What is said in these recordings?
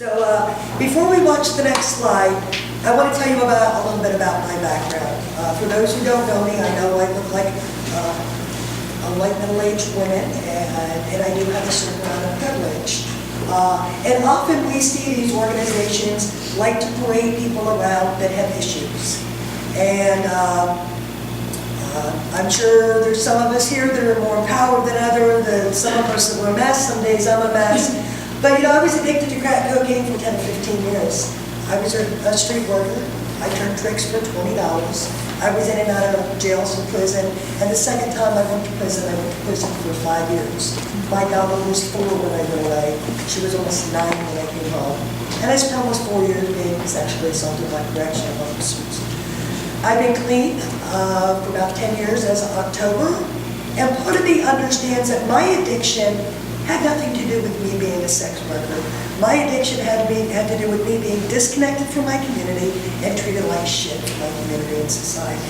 So before we watch the next slide, I want to tell you a little bit about my background. For those who don't know me, I know I look like a white middle-aged woman, and I do have a certain amount of privilege. And often we see these organizations like to parade people around that have issues. And I'm sure there's some of us here that are more empowered than others, that some of us that were a mess, some days I'm a mess. But you know, I was addicted to crack cocaine for 10 to 15 years. I was a street worker. I turned tricks for $20. I was in and out of jails and prison. And the second time I went to prison, I went to prison for 5 years. My daughter was 4 when I went away. She was almost 9 when I came home. And I spent almost 4 years being sexually assaulted by correctional officers. I've been clean for about 10 years as of October. And part of me understands that my addiction had nothing to do with me being a sex worker. My addiction had to do with me being disconnected from my community and treated like shit in my community and society.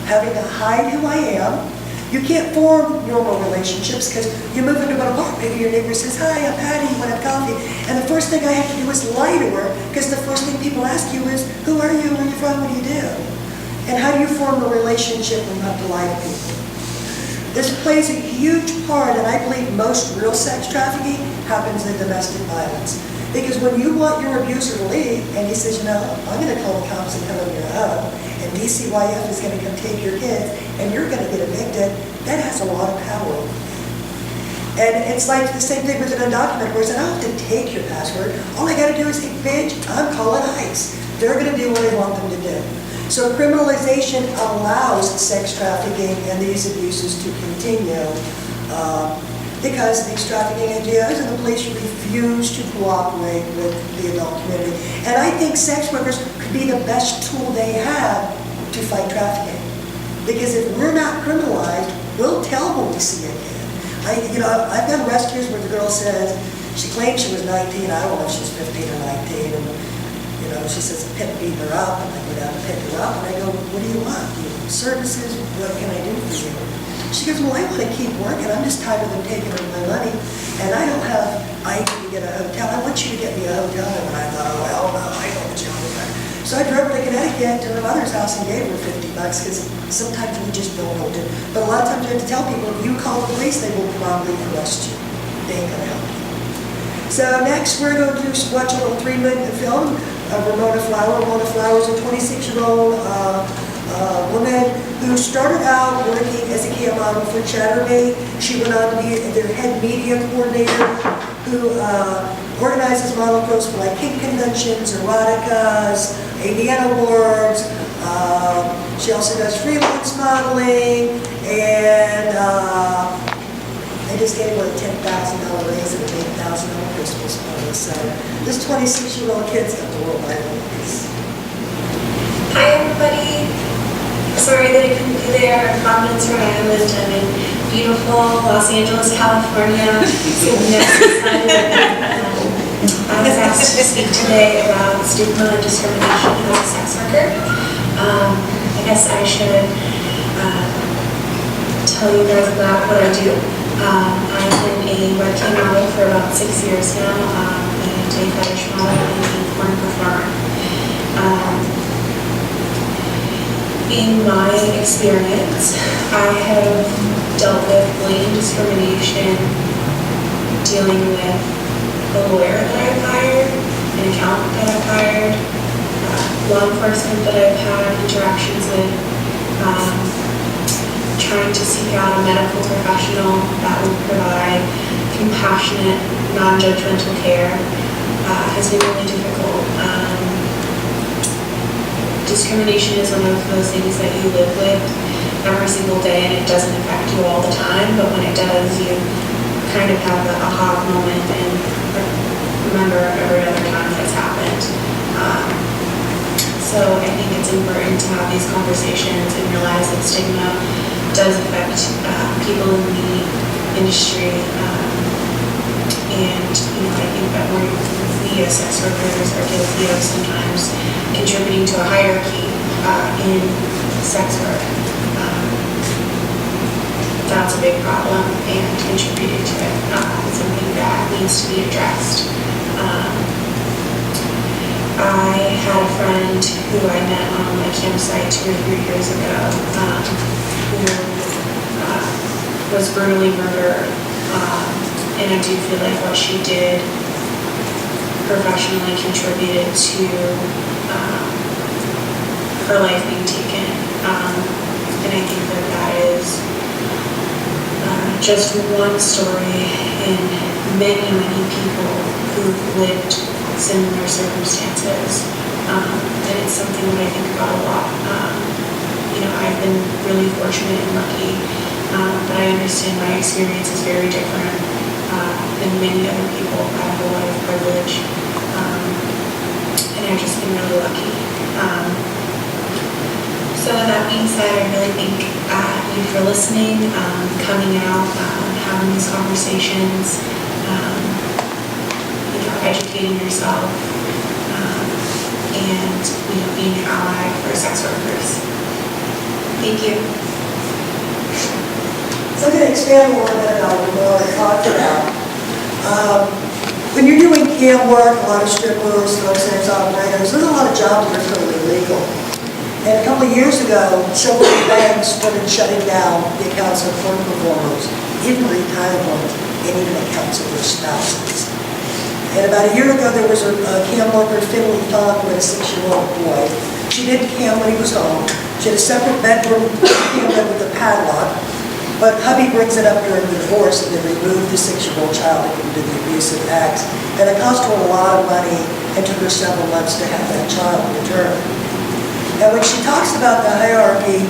Having to hide who I am. You can't form normal relationships because you move into an apartment, maybe your neighbor says, "Hi, I'm Patty, you want to have coffee?" And the first thing I have to do is lie to her, because the first thing people ask you is, "Who are you? Where are you from? What do you do?" And how do you form a relationship when you have to lie to people? This plays a huge part, and I believe most real sex trafficking happens in domestic violence. Because when you want your abuser to leave, and he says, "You know, I'm going to call the cops and come over your home, and DCYF is going to come take your kids, and you're going to get evicted," that has a lot of power. And it's like the same thing with an undocumented person. I don't have to take your password. All I got to do is say, "Bitch, I'm calling ICE." They're going to do what I want them to do. So criminalization allows sex trafficking and these abuses to continue because these trafficking NGOs and the police refuse to cooperate with the adult community. And I think sex workers could be the best tool they have to fight trafficking. Because if we're not criminalized, we'll tell when we see a kid. I've done rescues where the girl says, she claims she was 19, I don't know if she's 15 or 19, and she says a pimp beat her up, and I go down to pick her up, and I go, "What do you want? Do you want services? What can I do for you?" She goes, "Well, I want to keep working. I'm just tired of them taking my money, and I don't have ID to get a hotel. I want you to get me a hotel." And I thought, "Oh, well, no, I don't want you to do that." So I drove her to Connecticut to her mother's house and gave her $50 because sometimes we just don't know it. But a lot of times you have to tell people, if you call the police, they will probably arrest you. They ain't going to help you. So next, we're going to watch a little 3-minute film of Ramona Flower. Ramona Flower is a 26-year-old woman who started out working as a cam model for Chatterbait. She went on to be their head media coordinator who organizes model pros for like kink conventions, eroticas, AVN awards. She also does freelance modeling, and I just gave her a $10,000 raise and an $8,000 Christmas bonus. So this 26-year-old kid's got the world by the waist. Hi everybody. Sorry that I couldn't be there in Providence, Rhode Island. I'm in beautiful Los Angeles, California. I was asked to speak today about stigma and discrimination as a sex worker. I guess I should tell you guys about what I do. I've been a webcam model for about 6 years now, and a fetish model and a porn performer. In my experience, I have dealt with blatant discrimination, dealing with the lawyer that I've hired, an accountant that I've hired, law enforcement that I've had interactions with, trying to seek out a medical professional that will provide compassionate, non-judgmental care has been really difficult. Discrimination is one of those things that you live with every single day, and it doesn't affect you all the time, but when it does, you kind of have the aha moment and remember every other time that's happened. So I think it's important to have these conversations and realize that stigma does affect people in the industry, and I think that we as sex workers are guilty of sometimes contributing to a hierarchy in sex work. That's a big problem and contributing to it. It's something that needs to be addressed. had a friend who I met on a campsite 2 or 3 years ago who was brutally murdered. And I do feel like what she did professionally contributed to her life being taken. And I think that that is just one story in many, many people who've lived similar circumstances. And it's something that I think about a lot. I've been really fortunate and lucky, but I understand my experience is very different than many other people. I have a lot of privilege, and I've just been really lucky. So with that being said, I really thank you for listening, coming out, having these conversations, educating yourself, and being an ally for sex workers. Thank you. So I'm going to expand a little bit on what I talked about. When you're doing camp work, a lot of strippers, smoke centers, operators, there's a lot of jobs that are totally illegal. And a couple of years ago, several banks started shutting down the accounts of foreign performers, even retirement, and even accounts of their spouses. And about a year ago, there was a camp worker, Finley Funk, with a 6-year-old boy. She did camp when he was home. She had a separate bedroom with a padlock. But hubby brings it up during the divorce and they removed the 6-year-old child and did the abusive acts. And it cost her a lot of money and took her several months to have that child returned. And when she talks about the hierarchy,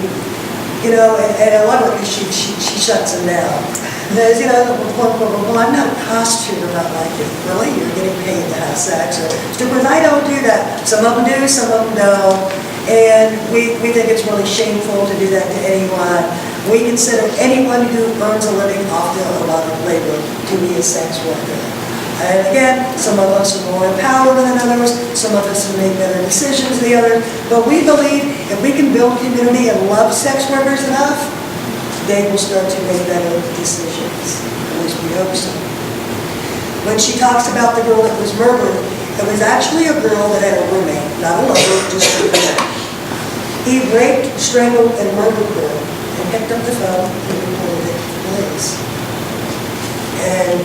and I love it because she shuts him down. There's, well, I'm not a prostitute, I'm not like you. Really? You're getting paid to have sex? Because I don't do that. Some of them do, some of them don't. And we think it's really shameful to do that to anyone. We consider anyone who earns a living off the amount of labor to be a sex worker. And again, some of us are more empowered than others, some of us make better decisions than others, but we believe if we can build community and love sex workers enough, they will start to make better decisions. At least we hope so. When she talks about the girl that was murdered, it was actually a girl that had a roommate, not a lover, just a roommate. He raped, strangled, and murdered her, and picked up the phone and reported it to the police. And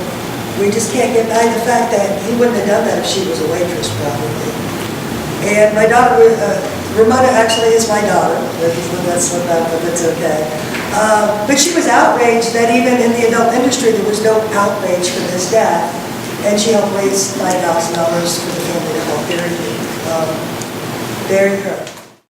we just can't get by the fact that he wouldn't have done that if she was a waitress, probably. And my daughter, Ramona actually is my daughter. That's what that, but that's okay. But she was outraged that even in the adult industry there was no outrage for this death. And she helped raise $5,000 for the family to help bury her.